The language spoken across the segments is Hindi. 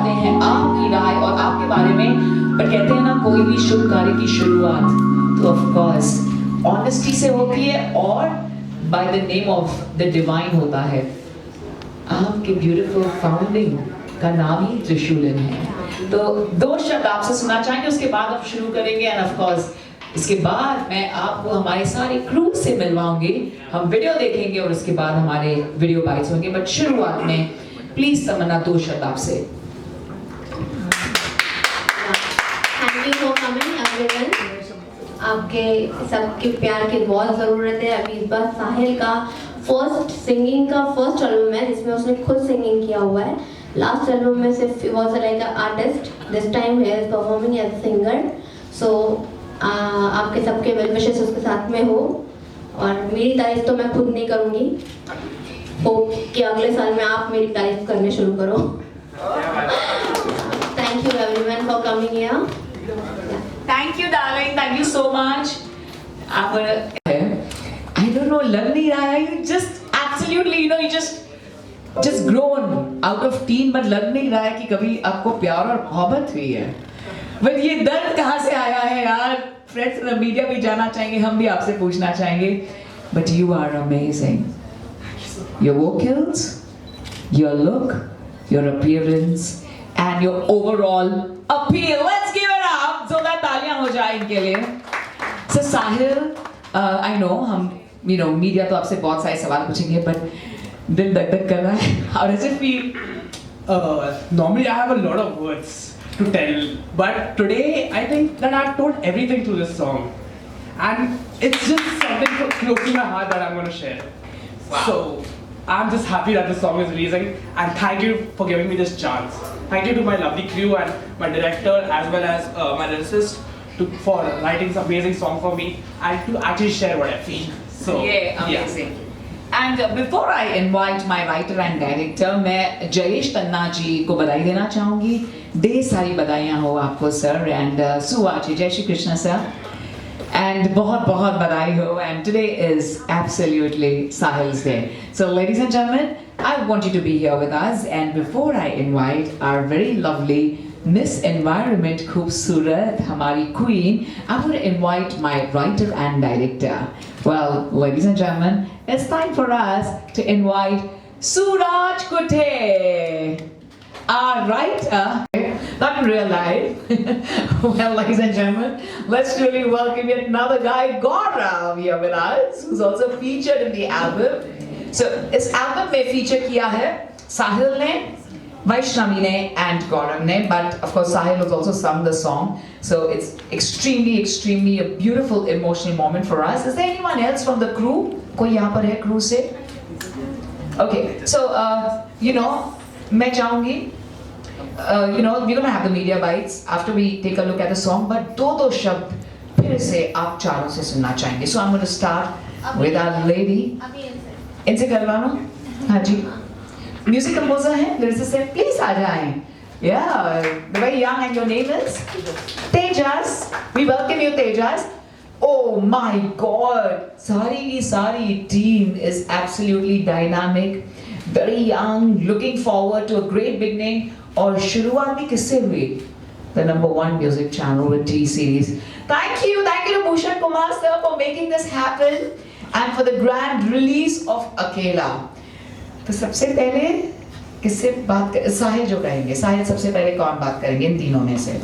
चाहते हैं आपकी राय और आपके बारे में। पर कहते हैं ना, कोई भी शुभ कार्य की शुरुआत तो ऑफ कोर्स ऑनेस्टी से होती है और by the name of the divine होता है। आपके ब्यूटीफुल फाउंडिंग का नाम ही त्रिशूलन है। तो 2 शब्द आपसे सुनना चाहेंगे, उसके बाद आप शुरू करेंगे। एंड ऑफ कोर्स इसके बाद मैं आपको हमारे सारे क्रू से मिलवाऊंगी, हम वीडियो देखेंगे और उसके बाद हमारे वीडियो बाइट्स होंगे। बट शुरुआत में प्लीज तमन्ना 2 शब्द आपसे। Thank you for coming everyone. आपके सबके प्यार की बहुत ज़रूरत है। अभी इस बार साहिल का सिंगिंग का फर्स्ट एल्बम है जिसमें उसने खुद सिंगिंग किया हुआ है। लास्ट एल्बम में सिर्फ was like a artist, this time he is performing as a singer. So आपके सबके वेल विशेस उसके साथ में हो और मेरी तारीफ तो मैं खुद नहीं करूँगी, होप कि अगले साल में आप मेरी तारीफ करने शुरू करो। Thank you everyone for coming here. Thank you, darling. Thank you so much. I don't know, लग नहीं रहा है, you just absolutely, you just grown out of teen, but लग नहीं रहा है कि कभी आपको प्यार और मोहब्बत हुई है। But ये दर्द कहाँ से आया है यार? Friends in the media भी जाना चाहेंगे, हम भी आपसे पूछना चाहेंगे। But you are amazing. Your vocals, your look, your appearance, and your overall appeal. Let's give it up. जोरदार तालियां हो जाए इनके लिए। So साहिल, I know हम मीडिया तो आपसे बहुत सारे सवाल पूछेंगे, but दिल धक धक कर रहा है। How does it feel? Normally I have a lot of words to tell, but today I think that I've told everything through this song, and it's just something close to my heart that I'm going to share. Wow. So I'm just happy that this song is releasing, and thank you for giving me this chance. Thank you to my lovely crew and my director as well as my lyricist for writing this amazing song for me and to actually share what I feel. So Yeah, amazing. And before I invite my writer and director, मैं जयेश तन्ना जी को बधाई देना चाहूँगी। ढेर सारी बधाइयाँ हो आपको सर, एंड सुआची, जय श्री कृष्ण सर, and बहुत बहुत बधाई हो। And today is absolutely Sahil's day. So ladies and gentlemen, I want you to be here with us. And before I invite our very lovely Miss Environment खूबसूरत हमारी queen, I'm going to invite my writer and director. Well, ladies and gentlemen, it's time for us to invite Suraj Kuthe, our writer. Not in real life. Well, ladies and gentlemen, let's really welcome yet another guy, Gaurav, here with us, who's also featured in the album. So, इस album में feature किया है साहिल ने, वैष्णवी ने, and Gaurav ने. But of course, Sahil has also sung the song. So it's extremely a beautiful emotional moment for us. Is there anyone else from the crew? कोई यहाँ पर है crew से? Okay, so मैं चाहूँगी, we're gonna have the media bites after we take a look at the song, but 2 शब्द फिर से आप चारों से सुनना चाहेंगे. So I'm going to start with our lady. इनसे करवा लो। हाँ जी, म्यूजिक कंपोजर हैं, लिरिसिस्ट हैं, प्लीज आ जाएं। Yeah, very young, and your name is Tejas. We welcome you, Tejas. Oh my God, सारी team is absolutely dynamic, very young, looking forward to a great beginning. और शुरुआत भी किससे हुई? The #1 music channel with T-Series. Thank you to Bhushan Kumar sir for making this happen and for the grand release of Akela. तो सबसे पहले किससे बात कर? साहिल जो कहेंगे। साहिल सबसे पहले कौन बात करेंगे इन तीनों में से?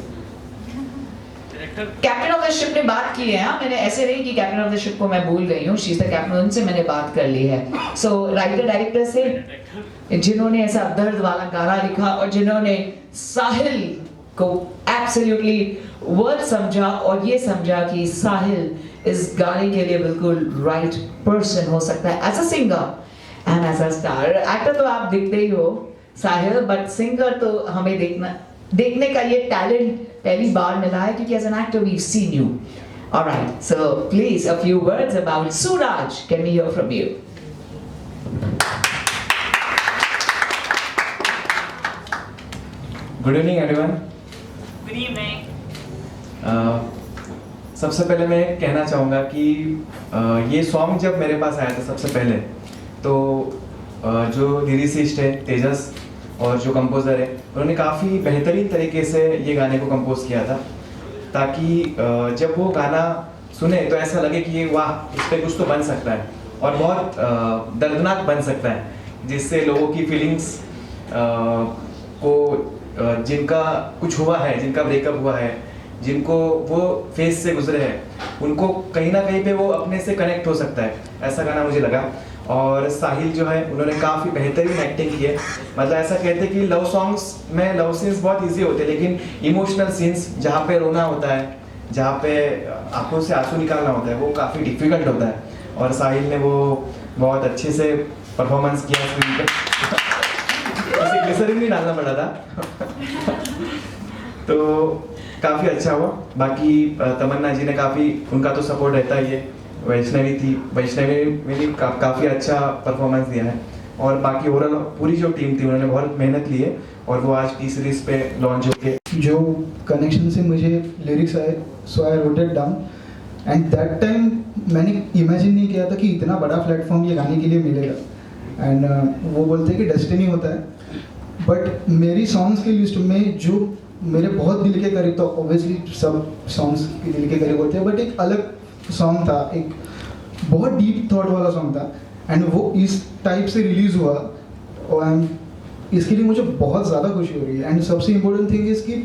कैप्टन ऑफ द शिप ने बात की है। मैंने ऐसे नहीं कि कैप्टन ऑफ द शिप को मैं भूल गई हूँ, शी इज द कैप्टन, उनसे मैंने बात कर ली है। सो राइटर डायरेक्टर से, जिन्होंने ऐसा दर्द वाला गाना लिखा और जिन्होंने साहिल को एब्सोल्युटली वर्ड समझा और ये समझा कि साहिल इस गाने के लिए बिल्कुल राइट पर्सन हो सकता है as a singer and as a star. Actor तो आप दिखते ही हो साहिल, बट सिंगर तो हमें देखने का ये टैलेंट पहली बार मिला है क्योंकि as an actor we seen you. Alright, so please a few words about Suraj, can we hear from you? Good evening everyone. Good evening. सबसे पहले मैं कहना चाहूँगा कि ये सॉन्ग जब मेरे पास आया था सबसे पहले, तो जो लिरिसिस्ट है तेजस, और जो कंपोज़र है उन्होंने काफ़ी बेहतरीन तरीके से ये गाने को कंपोज किया था, ताकि जब वो गाना सुने तो ऐसा लगे कि ये वाह, इस पर कुछ तो बन सकता है और बहुत दर्दनाक बन सकता है, जिससे लोगों की फीलिंग्स को जिनका कुछ हुआ है, जिनका ब्रेकअप हुआ है, जिनको वो फेस से गुजरे हैं, उनको कहीं ना कहीं पे वो अपने से कनेक्ट हो सकता है, ऐसा गाना मुझे लगा। और साहिल जो है उन्होंने काफ़ी बेहतरीन एक्टिंग की है। मतलब ऐसा कहते हैं कि लव सॉन्ग्स में लव सीन्स बहुत इजी होते हैं, लेकिन इमोशनल सीन्स जहाँ पे रोना होता है, जहाँ पे आंखों से आंसू निकालना होता है, वो काफ़ी डिफिकल्ट होता है, और साहिल ने वो बहुत अच्छे से परफॉर्मेंस किया स्क्रीन पे। उसे ग्लिसरीन भी डालना पड़ा था तो काफ़ी अच्छा हुआ। बाकी तमन्ना जी ने काफ़ी, उनका तो सपोर्ट रहता ही है, वैष्णवी थी, वैष्णवी ने भी काफ़ी अच्छा परफॉर्मेंस दिया है, और बाकी ओवरऑल पूरी जो टीम थी उन्होंने बहुत मेहनत ली है, और वो आज टी सीरीज पे लॉन्च होके जो कनेक्शन से मुझे लिरिक्स आए, so I wrote it down, and that time मैंने इमेजिन नहीं किया था कि इतना बड़ा प्लेटफॉर्म ये गाने के लिए मिलेगा। एंड वो बोलते हैं कि डेस्टिनी होता है, बट मेरी सॉन्ग्स की लिस्ट में जो मेरे बहुत दिल के करीब, तो ऑब्वियसली सब सॉन्ग्स के दिल के करीब होते हैं, बट एक अलग सॉन्ग था, एक बहुत डीप थॉट वाला सॉन्ग था, एंड वो इस टाइप से रिलीज़ हुआ, और इसके लिए मुझे बहुत ज़्यादा खुशी हो रही है। एंड सबसे इम्पोर्टेंट थिंग इज़ कि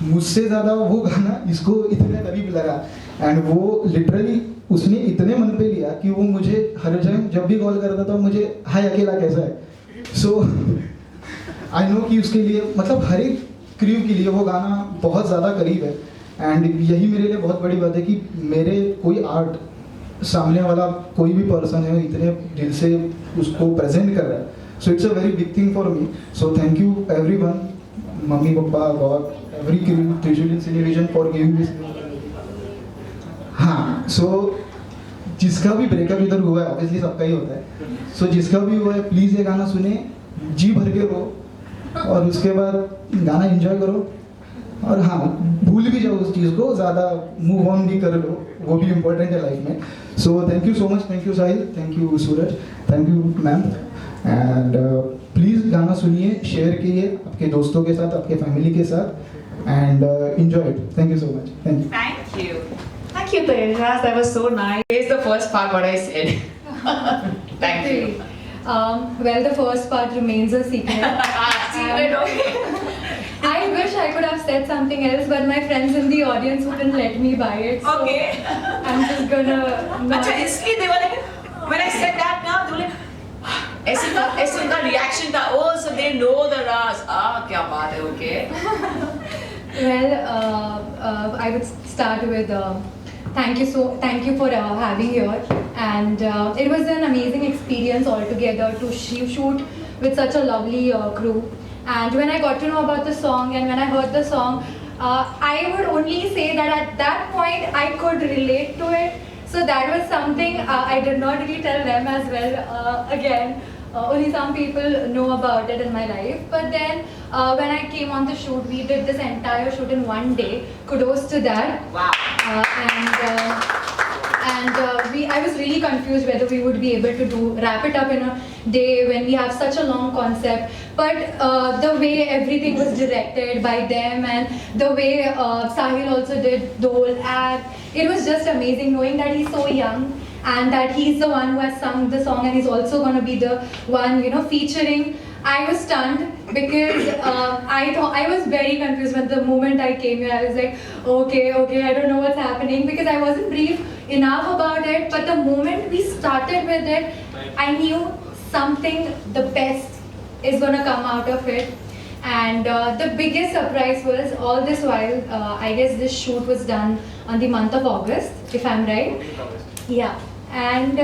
मुझसे ज़्यादा वो गाना इसको इतने करीब लगा, एंड वो लिटरली उसने इतने मन पे लिया कि वो मुझे हर टाइम जब भी कॉल करता था मुझे, हाय अकेला कैसा है, सो आई नो कि उसके लिए, मतलब हर एक क्रू के लिए वो गाना बहुत ज़्यादा करीब है। एंड यही मेरे लिए बहुत बड़ी बात है कि मेरे कोई आर्ट सामने वाला कोई भी पर्सन है इतने दिल से उसको प्रेजेंट कर रहा है, so it's a very big thing for me. So thank you everyone, mummy papa, God, every crew, त्रिशूल सिनेविजन फॉर गिविंग दिस। हाँ, सो जिसका भी ब्रेकअप इधर हुआ है, ऑब्वियसली सबका ही होता है, सो जिसका भी हुआ है प्लीज़ ये गाना सुने, जी भर के रो, और उसके बाद गाना एंजॉय करो, और हाँ, भूल भी जाओ उस चीज़ को, ज़्यादा मूव ऑन भी कर लो, वो भी इम्पोर्टेंट है लाइफ में। So thank you so much, thank you Sahil, thank you Suraj, thank you ma'am, and please गाना सुनिए, शेयर कीजिए आपके दोस्तों के साथ, आपके फैमिली के साथ, and enjoy it. Thank you so much, thank you. Thank you. Thank you, Tejas. That was so nice. Here's the first part what I said. Thank you. Well, the first part remains a secret. Secret, okay. I wish I could have said something else, but my friends in the audience wouldn't let me buy it. So Okay. I'm just gonna. अच्छा इसलिए they were like, when I said that now they were like, ऐसे उनका reaction था, oh so they know the Ras, क्या बात है, okay. Well, I would start with thank you for having here, and it was an amazing experience altogether to shoot with such a lovely crew. And when I got to know about the song and when I heard the song, I would only say that at that point I could relate to it. So that was something I did not really tell them as well. Again, only some people know about it in my life. But then when I came on the shoot, we did this entire shoot in one day. Kudos to that. Wow. I was really confused whether we would be able to wrap it up in a day when we have such a long concept. But the way everything was directed by them, and the way Sahil also did the whole act, it was just amazing knowing that he's so young and that he's the one who has sung the song and he's also going to be the one, featuring. I was stunned because I was very confused when the moment I came here. I was like, okay, I don't know what's happening, because I wasn't briefed enough about it. But the moment we started with it, I knew something, the best is going to come out of it. And the biggest surprise was, all this while, I guess this shoot was done on the month of August, if I'm right. Yeah. And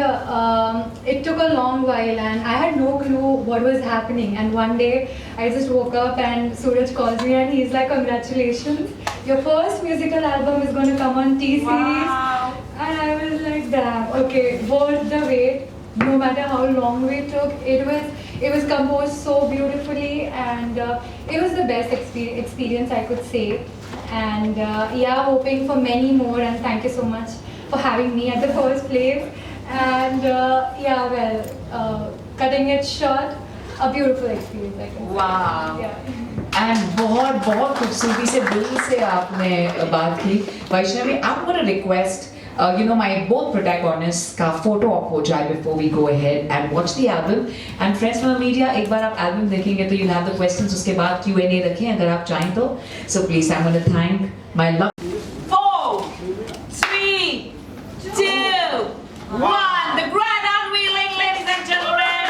it took a long while, and I had no clue what was happening. And one day I just woke up and Suraj calls me and he's like, congratulations, your first musical album is going to come on T-Series. Wow. And I was like, damn, okay, worth the wait. No matter how long we took, it was composed so beautifully, and it was the best experience I could say. And hoping for many more, and thank you so much for having me at the first place. And cutting it short, a beautiful experience. I can say. Wow. Yeah. And बहुत खूबसूरती से दिल से आपने बात की। Vaishnavi, I'm going to request my both protagonists का फोटो ऑप हो जाए before we go ahead and watch the album. And friends from the media, एक बार आप एल्बम देखेंगे तो you'll have the questions, उसके बाद Q&A रखें अगर आप चाहें तो. So please, I'm going to thank my love. 4, 3, 2, 1. The grand unveiling, ladies and gentlemen.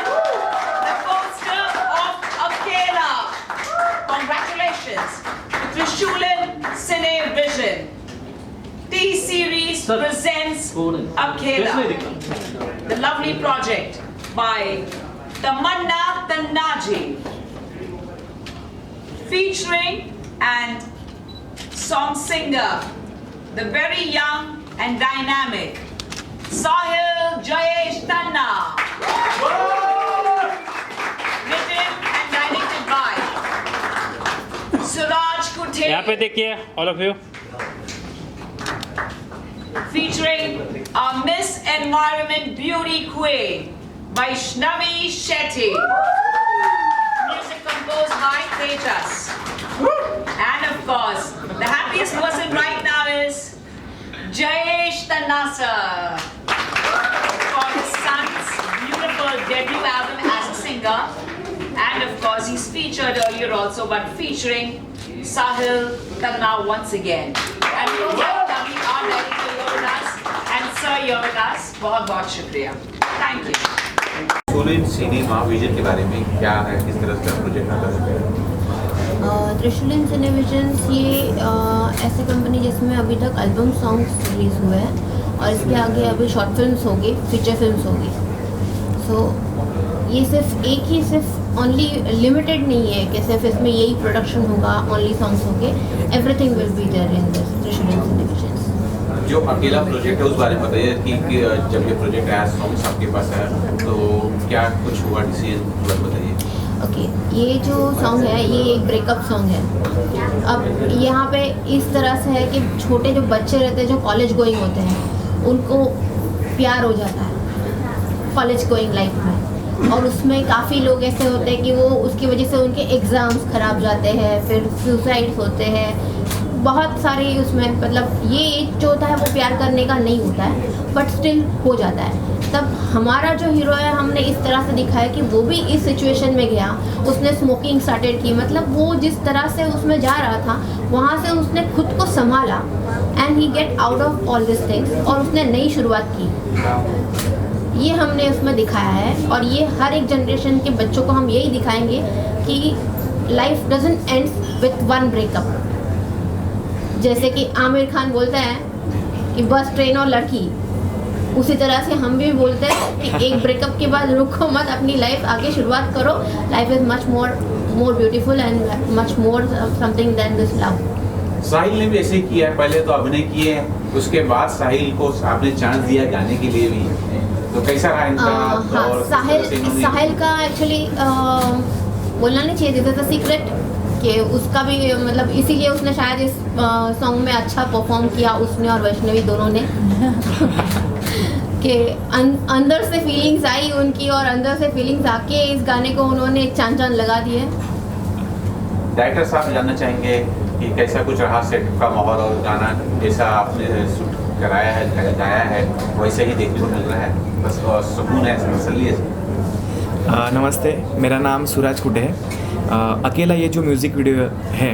The poster of Akela. Congratulations to Trishulin Cinevision. T-Series presents Akela, the lovely project by Tamanna Tannaji, featuring and song singer, the very young and dynamic Sahil Jayesh Tanna. Written and directed by Suraj Kutte. यहाँ पे देखिए all of you. Featuring our Miss Environment Beauty Queen, Vaishnavi Shetty. Music composed by Tejas. And of course, the happiest person right now is Jayesh Tanna sir, for his son's beautiful debut album as a singer. And of course, he's featured earlier also, but featuring Sahil Tanna once again. And we welcome our director here with us, and sir here with us. बहुत शुक्रिया. Thank you. त्रिशूलिन सिनेमा विजन के बारे में क्या है, किस तरह का प्रोजेक्ट आता है? त्रिशूलिन सिनेविजन्स ये ऐसी कंपनी जिसमें अभी तक एल्बम सॉन्ग्स रिलीज़ हुए हैं और इसके आगे अभी शॉर्ट फिल्म्स होगी, फीचर फिल्म्स होगी. सो ये सिर्फ ओनली लिमिटेड नहीं है कि सिर्फ इसमें यही प्रोडक्शन होगा, ओनली सॉन्ग्स होंगे. Everything will be there in this त्रिशूलिन सिनेविजन्स. जो अकेला प्रोजेक्ट है उस बारे में बताइए कि जब ये प्रोजेक्ट आया, सॉन्ग्स आपके पास है तो क्या कुछ हुआ, डिसीजन बताइए. ओके, ये जो सॉन्ग है ये एक ब्रेकअप सॉन्ग है. अब यहाँ पे इस तरह से है कि छोटे जो बच्चे रहते हैं जो कॉलेज गोइंग होते हैं उनको प्यार हो जाता है कॉलेज गोइंग लाइफ में, और उसमें काफ़ी लोग ऐसे होते हैं कि वो उसकी वजह से उनके एग्ज़ाम्स ख़राब जाते हैं, फिर सुसाइड्स होते हैं, बहुत सारी उसमें मतलब ये एज जो होता है वो प्यार करने का नहीं होता है बट स्टिल हो जाता है. तब हमारा जो हीरो है हमने इस तरह से दिखाया कि वो भी इस सिचुएशन में गया, उसने स्मोकिंग स्टार्टेड की, मतलब वो जिस तरह से उसमें जा रहा था वहाँ से उसने खुद को संभाला and he get out of all this things और उसने नई शुरुआत की. ये हमने उसमें दिखाया है और ये हर एक जनरेशन के बच्चों को हम यही दिखाएंगे कि life doesn't ends with one breakup. जैसे कि आमिर खान बोलते हैं कि बस, ट्रेन और लड़की, उसी तरह से हम भी बोलते हैं कि एक ब्रेकअप के बाद रुको मत, अपनी लाइफ आगे शुरुआत करो. Life is much more beautiful and much more something than this love. Sahil ने भी ऐसे किया है, पहले तो अभिनय किए, उसके बाद साहिल को आपने चांस दिया गाने के लिए भी, तो कैसा रहा इनका? हाँ, साहिल का एक्चुअली बोलना नहीं चाहिए, दिस इज अ सीक्रेट कि उसका भी मतलब इसीलिए उसने शायद इस सॉन्ग में अच्छा परफॉर्म किया, उसने और वैष्णवी दोनों ने कि अंदर से फीलिंग्स आई उनकी और अंदर से फीलिंग्स आके इस गाने को उन्होंने चांद लगा दिए. डायरेक्टर साहब जानना चाहेंगे कि कैसा कुछ रहा सेट का माहौल, और गाना जैसा आपने शूट कराया है, गाया है, वैसे ही देखने को मिल रहा है, बस सुकून है, तसल्ली है. नमस्ते, मेरा नाम सूरज कुटे है. अकेला ये जो म्यूज़िक वीडियो है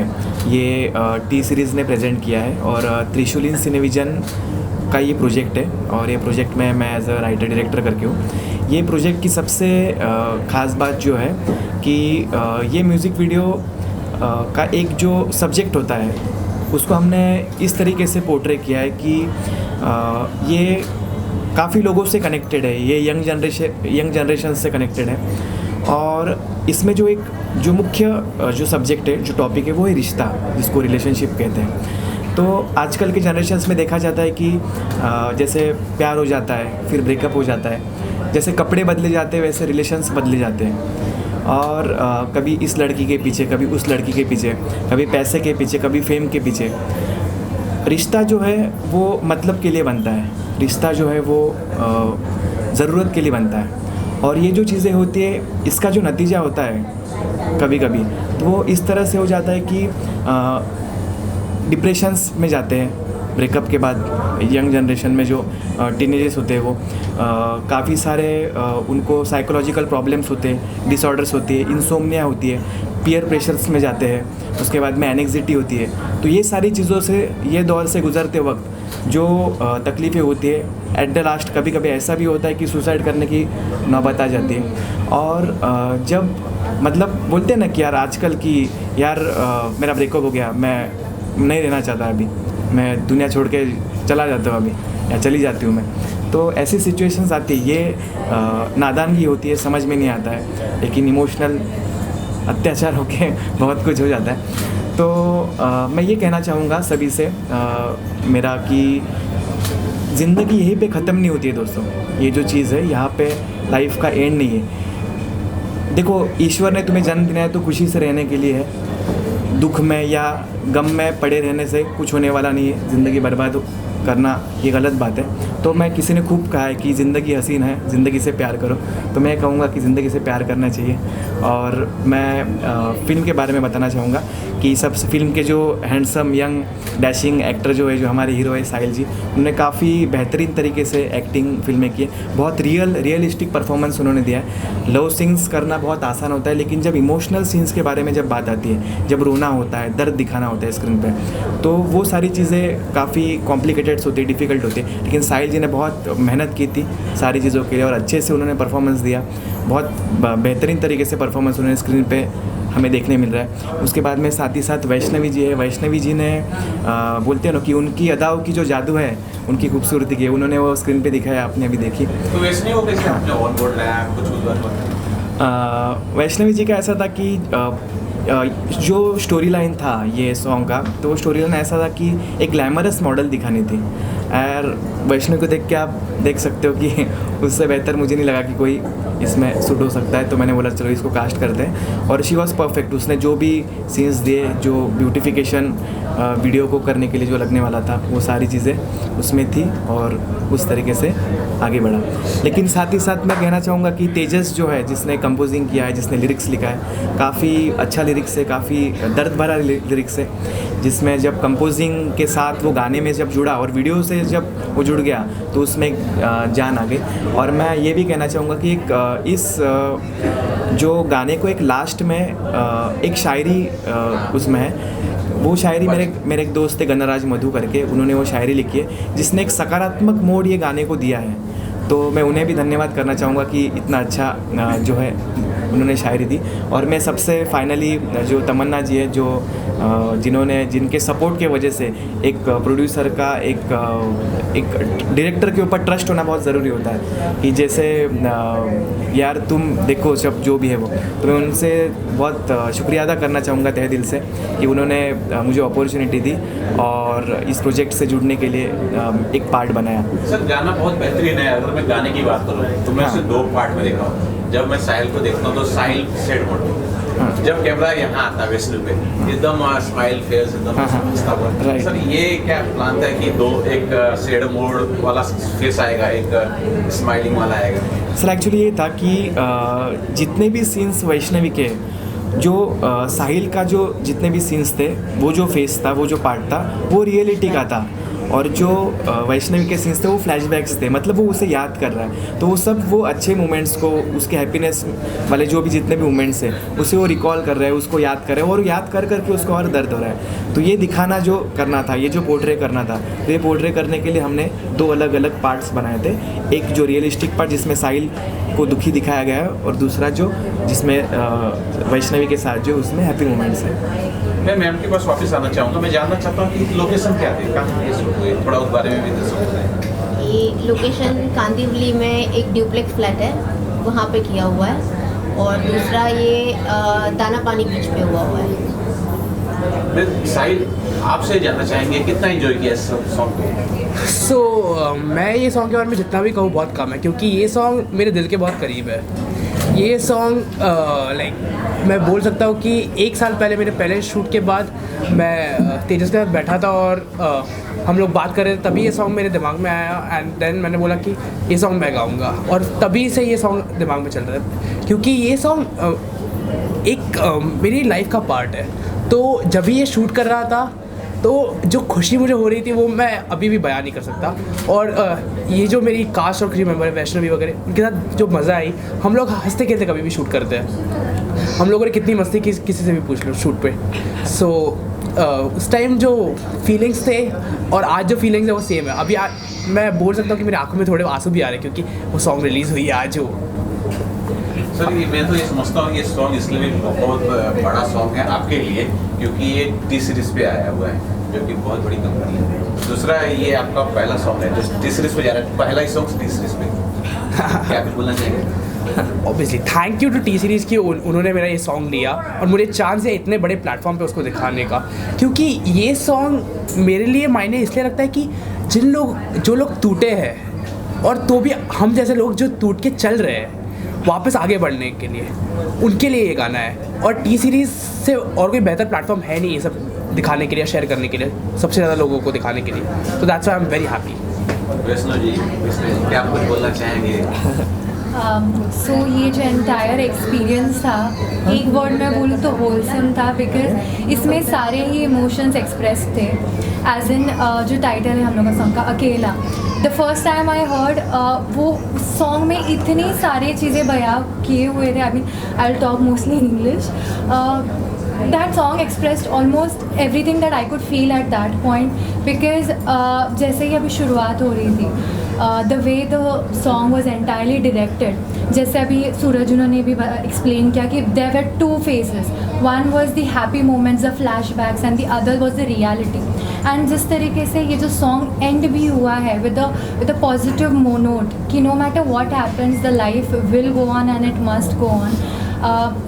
ये टी सीरीज़ ने प्रेजेंट किया है और त्रिशूलिन सिनेविजन का ये प्रोजेक्ट है और ये प्रोजेक्ट में मैं एज अ राइटर डायरेक्टर करके हूँ. ये प्रोजेक्ट की सबसे ख़ास बात जो है कि ये म्यूज़िक वीडियो का एक जो सब्जेक्ट होता है उसको हमने इस तरीके से पोर्ट्रे किया है कि ये काफ़ी लोगों से कनेक्टेड है, ये यंग जनरेशन से कनेक्टेड है. और इसमें जो मुख्य जो सब्जेक्ट है, जो टॉपिक है, वो है रिश्ता, जिसको रिलेशनशिप कहते हैं. तो आजकल के जनरेशन्स में देखा जाता है कि जैसे प्यार हो जाता है फिर ब्रेकअप हो जाता है, जैसे कपड़े बदले जाते हैं वैसे रिलेशन्स बदले जाते हैं, और कभी इस लड़की के पीछे, कभी उस लड़की के पीछे, कभी पैसे के पीछे, कभी फेम के पीछे. रिश्ता जो है वो मतलब के लिए बनता है, रिश्ता जो है वो ज़रूरत के लिए बनता है. और ये जो चीज़ें होती है इसका जो नतीजा होता है कभी कभी तो वो इस तरह से हो जाता है कि डिप्रेशंस में जाते हैं ब्रेकअप के बाद। यंग जनरेशन में जो टीनेजर्स होते हैं वो काफ़ी सारे उनको साइकोलॉजिकल प्रॉब्लम्स होते हैं, डिसऑर्डर्स होती है, इंसोम्निया होती है, पीयर प्रेशर्स में जाते हैं, उसके बाद में एनेक्सिटी होती है। तो ये सारी चीज़ों से ये दौर से गुजरते वक्त जो तकलीफ़ें होती है एट द लास्ट कभी कभी ऐसा भी होता है कि सुसाइड करने की नौबत आ जाती है। और जब मतलब बोलते हैं ना कि यार आजकल की यार मेरा ब्रेकअप हो गया, मैं नहीं रहना चाहता अभी, मैं दुनिया छोड़ के चला जाता हूँ अभी या चली जाती हूँ मैं, तो ऐसी सिचुएशंस आती है। ये नादानगी होती है, समझ में नहीं आता है, लेकिन इमोशनल अत्याचार होके बहुत कुछ हो जाता है। तो मैं ये कहना चाहूँगा सभी से मेरा कि ज़िंदगी यहीं पे ख़त्म नहीं होती है दोस्तों। ये जो चीज़ है यहाँ पे लाइफ का एंड नहीं है। देखो ईश्वर ने तुम्हें जन्म दिया है तो खुशी से रहने के लिए है। दुख में या गम में पड़े रहने से कुछ होने वाला नहीं है। ज़िंदगी बर्बाद करना ये गलत बात है। तो मैं किसी ने खूब कहा है कि ज़िंदगी हसीन है, ज़िंदगी से प्यार करो, तो मैं कहूँगा कि ज़िंदगी से प्यार करना चाहिए। और मैं फ़िल्म के बारे में बताना चाहूँगा कि सब फिल्म के जो हैंडसम यंग डैशिंग एक्टर जो है, जो हमारे हीरो है साहिल जी, उन्होंने काफ़ी बेहतरीन तरीके से एक्टिंग फिल्में की है। बहुत रियलिस्टिक परफॉर्मेंस उन्होंने दिया है। लव सीन्स करना बहुत आसान होता है, लेकिन जब इमोशनल सीन्स के बारे में जब बात आती है, जब रोना होता है, दर्द दिखाना होता है स्क्रीन पे, तो वो सारी चीज़ें काफ़ी कॉम्प्लिकेटेड होती है, डिफ़िकल्ट होती है। लेकिन साहिल जी ने बहुत मेहनत की थी सारी चीज़ों के लिए और अच्छे से उन्होंने परफॉर्मेंस दिया। बहुत बेहतरीन तरीके से परफॉर्मेंस उन्होंने स्क्रीन पे हमें देखने मिल रहा है। उसके बाद में साथ ही साथ वैष्णवी जी है। वैष्णवी जी ने बोलते हैं ना कि उनकी अदाओं की जो जादू है, उनकी खूबसूरती की, उन्होंने वो स्क्रीन पे दिखाया, आपने अभी देखी। तो वैष्णवी को कैसे आपने ऑन बोर्ड लाया, कुछ उस बारे में? वैष्णवी जी का ऐसा था कि जो स्टोरी लाइन था ये सॉन्ग का, तो वो स्टोरी लाइन ऐसा था कि एक ग्लैमरस मॉडल दिखानी थी। और वैष्णवी को देख के आप देख सकते हो कि उससे बेहतर मुझे नहीं लगा कि कोई इसमें सूट हो सकता है, तो मैंने बोला चलो इसको कास्ट करते हैं। और शी वॉज परफेक्ट। उसने जो भी सीन्स दिए, जो ब्यूटिफिकेशन वीडियो को करने के लिए जो लगने वाला था, वो सारी चीज़ें उसमें थी और उस तरीके से आगे बढ़ा। लेकिन साथ ही साथ मैं कहना चाहूँगा कि तेजस जो है, जिसने कंपोजिंग किया है, जिसने लिरिक्स लिखा है, काफ़ी अच्छा लिरिक्स है, काफ़ी दर्द भरा लिरिक्स है, जिसमें जब कंपोजिंग के साथ वो गाने में जब जुड़ा और वीडियो से जब वो जुड़ गया तो उसमें एक जान आ गई। और मैं ये भी कहना चाहूँगा कि इस जो गाने को एक लास्ट में एक शायरी उसमें है। वो शायरी मेरे एक दोस्त थे गणराज मधु करके, उन्होंने वो शायरी लिखी है जिसने एक सकारात्मक मोड़ ये गाने को दिया है। तो मैं उन्हें भी धन्यवाद करना चाहूँगा कि इतना अच्छा जो है उन्होंने शायरी दी। और मैं सबसे फाइनली जो तमन्ना जी है, जो जिनके सपोर्ट के वजह से एक प्रोड्यूसर का एक डायरेक्टर के ऊपर ट्रस्ट होना बहुत ज़रूरी होता है कि जैसे यार तुम देखो सब जो भी है वो, तो मैं उनसे बहुत शुक्रिया अदा करना चाहूँगा तहे दिल से कि उन्होंने मुझे अपॉर्चुनिटी दी और इस प्रोजेक्ट से जुड़ने के लिए एक पार्ट बनाया। सर गाना बहुत बेहतरीन है। अगर मैं गाने की बात करूँ तो मैं उसे 2 पार्ट में देखा हूँ। जब मैं साहिल को देखता हूँ तो साहिल सेट मोड में, जब कैमरा यहाँ आता है वैष्णो पे, एकदम स्माइल फेस एकदम राइट। सर ये क्या प्लान था कि एक शेड मोड वाला फेस आएगा, एक स्माइलिंग वाला आएगा? सर एक्चुअली ये था कि जितने भी सीन्स वैष्णवी के, जो साहिल का जो जितने भी सीन्स थे, वो जो फेस था, वो जो पार्ट था, वो रियलिटी का था। और जो वैष्णवी के सीन्स थे वो फ्लैशबैक्स थे, मतलब वो उसे याद कर रहा है। तो वो सब वो अच्छे मोमेंट्स को, उसके हैप्पीनेस वाले जो भी जितने भी मोमेंट्स हैं, उसे वो रिकॉल कर रहा है, उसको याद कर रहा है और याद कर करके उसको और दर्द हो रहा है। तो ये दिखाना जो करना था, ये जो पोर्ट्रे करना था, तो ये पोर्ट्रे करने के लिए हमने 2 अलग अलग पार्ट्स बनाए थे। एक जो रियलिस्टिक पार्ट जिसमें साहिल को दुखी दिखाया गया है, और दूसरा जो जिसमें वैष्णवी के साथ जो उसमें हैप्पी मोमेंट्स हैं। मैं मैम के पास वापस आना चाहूँगा। मैं जानना चाहता हूँ कि लोकेशन क्या थी, कहाँ ये शूट हुई, थोड़ा उस बारे में भी दसो। ये लोकेशन कांदिवली में एक ड्यूप्लेक्स फ्लैट है, वहाँ पे किया हुआ है। और दूसरा ये दाना पानी बीच पे हुआ है। मैं साहिल आपसे जानना चाहेंगे कितना एंजॉय किया इस सॉन्ग को? सो मैं ये सॉन्ग के बारे में जितना भी कहूँ बहुत कम है, क्योंकि ये सॉन्ग मेरे दिल के बहुत करीब है। ये सॉन्ग लाइक मैं बोल सकता हूँ कि 1 साल पहले मेरे पहले शूट के बाद मैं तेजस के साथ बैठा था और हम लोग बात कर रहे थे, तभी ये सॉन्ग मेरे दिमाग में आया एंड देन मैंने बोला कि ये सॉन्ग मैं गाऊंगा और तभी से ये सॉन्ग दिमाग में चल रहा है क्योंकि ये सॉन्ग एक मेरी लाइफ का पार्ट है। तो जब भी ये शूट कर रहा था तो जो खुशी मुझे हो रही थी वो मैं अभी भी बयान नहीं कर सकता। और ये जो मेरी कास्ट और क्रू मेंबर है वैष्णवी वगैरह, उनके साथ जो मज़ा आई, हम लोग हंसते खेलते कभी भी शूट करते हैं। हम लोगों ने कितनी मस्ती की किसी से भी पूछ लो शूट पे। सो उस टाइम जो फीलिंग्स थे और आज जो फीलिंग्स है वो सेम है। अभी मैं बोल सकता हूँ कि मेरी आंखों में थोड़े आंसू भी आ रहे हैं क्योंकि वो सॉन्ग रिलीज़ हुई है आज। वो सर मैं तो ये समझता हूँ ये सॉन्ग इसलिए भी बहुत बड़ा सॉन्ग है आपके लिए क्योंकि ये टी सीरीज पे आया हुआ है जो कि बहुत बड़ी कंपनी है। दूसरा ये आपका पहला सॉन्ग है जो टी सीरीज पे जा रहा है, पहला ही सॉन्ग टी सीरीज पे। क्या कुछ बोलना चाहेंगे? Obviously thank you to T Series की, उन्होंने मेरा ये सॉन्ग लिया और मुझे चांस है इतने बड़े प्लेटफॉर्म पे उसको दिखाने का, क्योंकि ये सॉन्ग मेरे लिए मायने इसलिए रखता है कि जो लोग टूटे हैं और तो भी हम जैसे लोग जो टूट के चल रहे हैं वापस आगे बढ़ने के लिए, उनके लिए ये गाना है। और टी सीरीज़ से और कोई बेहतर प्लेटफॉर्म है नहीं ये सब दिखाने के लिए, शेयर करने के लिए, सबसे ज़्यादा लोगों को दिखाने के लिए। तो that's why I am very happy. Vaishnav ji क्या कुछ बोलना चाहेंगे? सो ये जो एंटायर एक्सपीरियंस था, एक वर्ड में बोलूँ तो होलसम था, बिकॉज इसमें सारे ही इमोशंस एक्सप्रेस थे। एज इन जो टाइटल है हम लोग का सॉन्ग का, अकेला, the first time I heard वो सॉन्ग में इतनी सारी चीज़ें बयां किए हुए थे। I mean I will talk mostly in English. That song expressed almost everything that I could feel at that point because जैसे ही अभी शुरुआत हो रही थी, the way the song was entirely directed, जैसे अभी सूरज उन्होंने भी explain किया कि there were two phases, one was the happy moments, the flashbacks, and the other was the reality. And जिस तरीके से ये जो song end भी हुआ है with a positive note कि no matter what happens the life will go on and it must go on.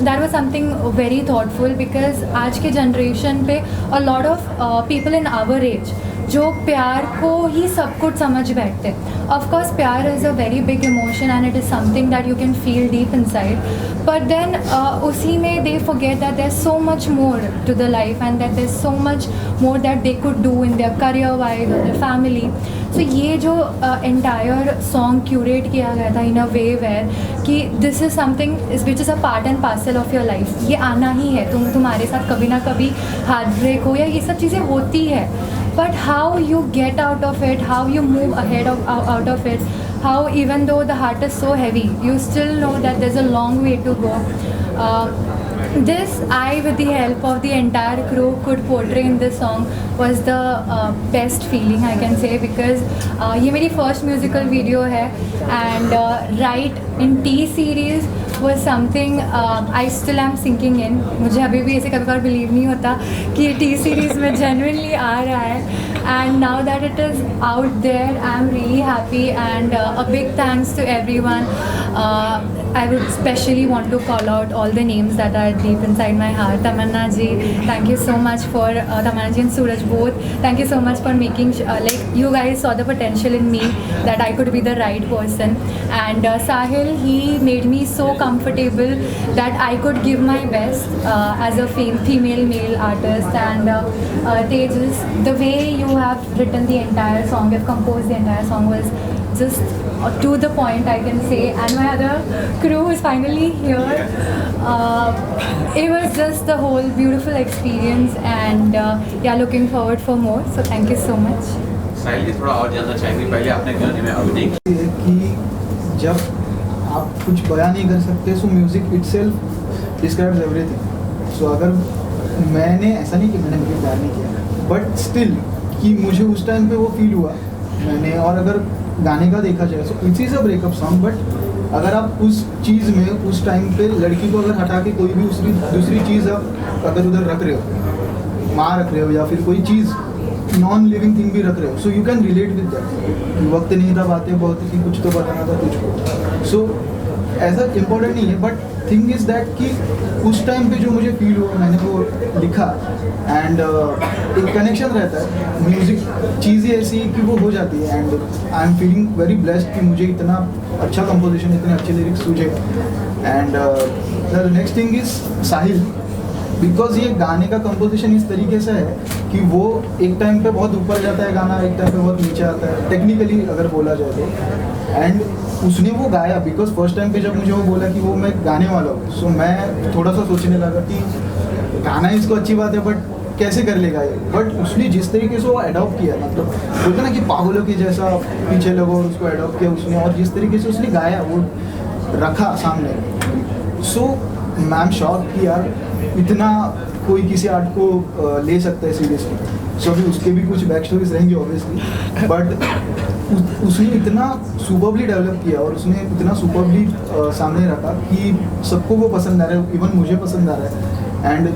That was something very thoughtful because आज के generation पे a lot of people in our age जो प्यार को ही सब कुछ समझ बैठते हैं। Of course प्यार is a very big emotion and it is something that you can feel deep inside, but then उसी में they forget that there's so much more to the life and that there's so much more that they could do in their career wise or their family. So ये जो entire song curate किया गया था in a way where कि this is something which is a part and parcel of your life, ये आना ही है, तुम्हारे साथ कभी ना कभी हार्ट ब्रेक हो या ये सब चीज़ें होती है, but how you get out of it, how you move ahead out of it, how even though the heart is so heavy, you still know that there's a long way to go. This I, with the help of the entire crew, could portray in this song was the best feeling I can say because ये मेरी first musical video है and right in T series was something I still am sinking in. मुझे अभी भी ऐसे कभी बार बिलीव नहीं होता कि ये T series में genuinely आ रहा है and now that it is out there I am really happy and a big thanks to everyone. I would especially want to call out all the names that are deep inside my heart. Tamanna ji, thank you so much for Tamanna ji and Suraj both. Thank you so much for making like you guys saw the potential in me that I could be the right person. And Sahil, he made me so comfortable that I could give my best as a female male artist. And Tejas, the way you have written the entire song, you've composed the entire song was just to the point I can say, and my other crew is finally here. It was just the whole beautiful experience and yeah, looking forward for more, so thank you so much. साहिल जी थोड़ा और जानना चाहेंगे, पहले आपने गाने में अभिनय किया कि जब आप कुछ बयान नहीं कर सकते so music itself describes everything. So अगर मैंने ऐसा नहीं कि मैंने कभी प्यार नहीं किया, बट स्टिल कि मुझे उस टाइम पे वो फील हुआ मैंने। और अगर गाने का देखा जाए so it's is a breakup song, but अगर आप उस चीज़ में उस टाइम पे लड़की को अगर हटा के कोई भी दूसरी चीज़ आप अगर उधर रख रहे हो, माँ रख रहे हो या फिर कोई चीज़ नॉन लिविंग थिंग भी रख रहे हो, so you can relate with that. वक्त नहीं था, बातें बहुत थी, कुछ तो बताना था तुझको। सो ऐसा इम्पोर्टेंट नहीं है, बट थिंग इज़ दैट कि उस टाइम पे जो मुझे फील हुआ मैंने वो लिखा एंड एक कनेक्शन रहता है। म्यूज़िक चीज़ें ऐसी कि वो हो जाती है and I am feeling very blessed कि मुझे इतना अच्छा कंपोजिशन, इतने अच्छे लिरिक्स सूझे and the next thing is Sahil, because ये गाने का कंपोजिशन इस तरीके से है कि वो एक टाइम पे बहुत ऊपर जाता है गाना, एक टाइम पे बहुत नीचे आता है टेक्निकली अगर बोला जाए तो। एंड उसने वो गाया बिकॉज फर्स्ट टाइम पे जब मुझे वो बोला कि वो मैं गाने वाला हूँ, सो मैं थोड़ा सा सोचने लगा कि गाना इसको अच्छी बात है बट कैसे कर लेगा ये। बट उसने जिस तरीके से वो अडॉप्ट किया, मतलब बोलते ना कि पागलों के जैसा पीछे लगो और उसको अडॉप्ट किया उसने, और जिस तरीके से उसने गाया वो रखा सामने, सो आई एम शॉक कि यार इतना कोई किसी आर्ट को ले सकता है सीरियसली। सो अभी उसके भी कुछ बैक स्टोरीज रहेंगी ऑब्वियसली, बट उसने इतना सुपरबली डेवलप किया और उसने इतना सुपरबली सामने रखा कि सबको वो पसंद आ रहा है, इवन मुझे पसंद आ रहा है। एंड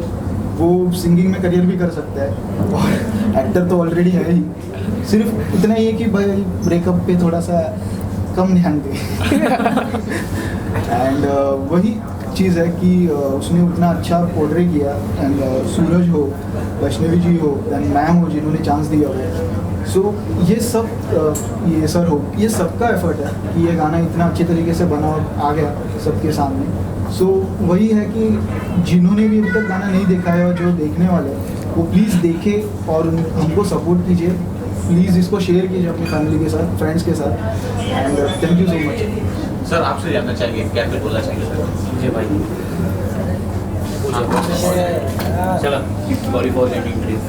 वो सिंगिंग में करियर भी कर सकता है और एक्टर तो ऑलरेडी है ही, सिर्फ इतना ही है कि भाई ब्रेकअप पे थोड़ा सा कम ध्यान दे। एंड वही चीज़ है कि उसने उतना अच्छा पोर्ट्रे किया। एंड सूरज हो, वैष्णवी जी हो, दैन मैम हो जिन्होंने चांस दिया हो, सो ये सब ये सर हो, ये सबका एफर्ट है कि ये गाना इतना अच्छे तरीके से बना और आ गया सबके सामने। सो वही है कि जिन्होंने भी अभी तक गाना नहीं देखा है और जो देखने वाले हैं वो प्लीज़ देखें और हमको सपोर्ट कीजिए, प्लीज़ इसको शेयर कीजिए अपनी फैमिली के साथ, फ्रेंड्स के साथ। And thank you so much. Sir आपसे जानना चाहिए क्या कुछ बोलना चाहिए सर? जी भाई चलो सॉरी फॉर लेटिंग ड्रीम,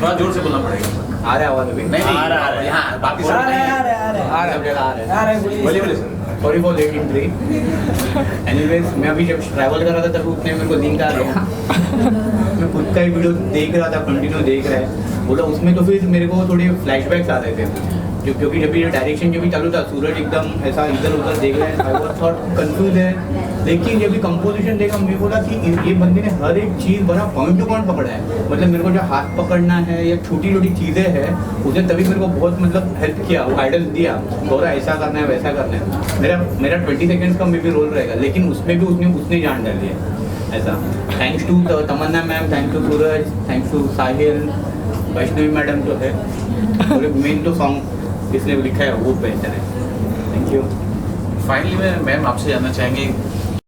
थोड़ा जोर से बोलना पड़ेगा। आ रहा है आवाज अभी? नहीं आ रहा है यहाँ बाकी सब आ रहा है। बोलिए बोलिए sir. Sorry for late in train. Anyways मैं अभी जब ट्रैवल कर रहा था तब उतने मेरे को नींद आ गया। मैं खुद का ही वीडियो देख रहा था, कंटिन्यू देख रहा है बोला, उसमें तो फिर मेरे को थोड़े फ्लैशबैक्स आ रहे थे जो क्योंकि जब ये डायरेक्शन जो भी चालू था सूरज एकदम ऐसा इधर उधर देख रहे हैं, आई वाज थॉट कंफ्यूज है। लेकिन जब भी कंपोजिशन देखा मुझे बोला कि ये बंदे ने हर एक चीज़ बड़ा पॉइंट टू पॉइंट पकड़ा है। मतलब मेरे को जो हाथ पकड़ना है या छोटी छोटी चीज़ें हैं उसने तभी मेरे को बहुत मतलब हेल्प किया, वो गाइडेंस दिया, गौरा ऐसा करना है वैसा करना है। मेरा 20 सेकेंड्स का मे भी रोल रहेगा लेकिन उसमें भी उसने जान डाली है ऐसा। Thanks to Tamannaah ma'am, thanks to Suraj, thanks to Sahil, Vaishnavi madam जो है, पूरे मेन तो सॉन्ग जिसने लिखा है वो बेहतर है। Thank you. फाइनली मैम आपसे जानना चाहेंगे